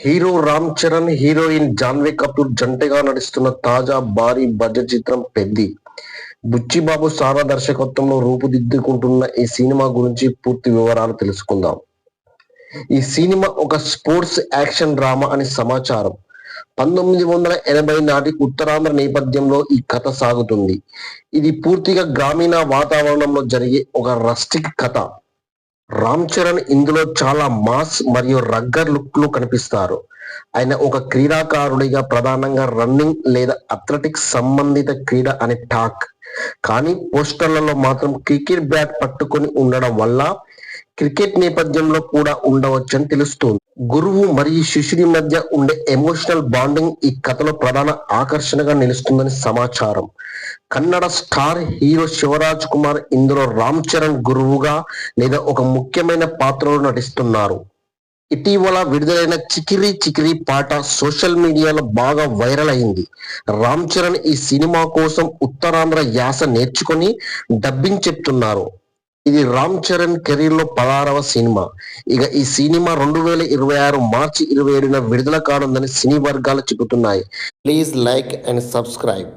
Hero Ram Charan, heroine Janhvi Kapoor జంటగా నటిస్తున్న తాజా భారీ బడ్జెట్ చిత్రం పెద్ది. బుచ్చిబాబు సారా దర్శకత్వంలో రూపుదిద్దుకుంటున్న ఈ సినిమా గురించి పూర్తి వివరాలు తెలుసుకుందాం. ఈ సినిమా ఒక స్పోర్ట్స్ యాక్షన్ డ్రామా అని సమాచారం. 1980 నాటి ఉత్తరాంధ్ర నేపథ్యంలో ఈ కథ సాగుతుంది. ఇది పూర్తిగా గ్రామీణ వాతావరణంలో జరిగే ఒక రస్టిక్ కథ. రామ్ చరణ్ ఇందులో చాలా మాస్ మరియు రగ్గర్ లుక్ లో కనిపిస్తారు. ఆయన ఒక క్రీడాకారుడిగా ప్రధానంగా రన్నింగ్ లేదా అథ్లెటిక్స్ సంబంధిత క్రీడ అనే టాక్. కానీ పోస్టర్లలో మాత్రం క్రికెట్ బ్యాట్ పట్టుకొని ఉండడం వల్ల క్రికెట్ నేపథ్యంలో కూడా ఉండవచ్చని తెలుస్తుంది. గురువు మరియు శిష్యుడి మధ్య ఉండే ఎమోషనల్ బాండింగ్ ఈ కథలో ప్రధాన ఆకర్షణగా నిలుస్తుందని సమాచారం. కన్నడ స్టార్ హీరో శివరాజ్ కుమార్ ఇందులో రామ్ చరణ్ గురువుగా లేదా ఒక ముఖ్యమైన పాత్రలో నటిస్తున్నారు. ఇటీవల విడుదలైన చికిరి చికిరి పాట సోషల్ మీడియాలో బాగా వైరల్ అయింది. రామ్ చరణ్ ఈ సినిమా కోసం ఉత్తరాంధ్ర యాస నేర్చుకొని డబ్బింగ్ చెప్తున్నారు. ఇది రామ్ చరణ్ కెరీర్ లో 16వ సినిమా. ఇక ఈ సినిమా 2026 మార్చి 27న విడుదల కానుందని సినీ వర్గాలు చెబుతున్నాయి. Please like and subscribe.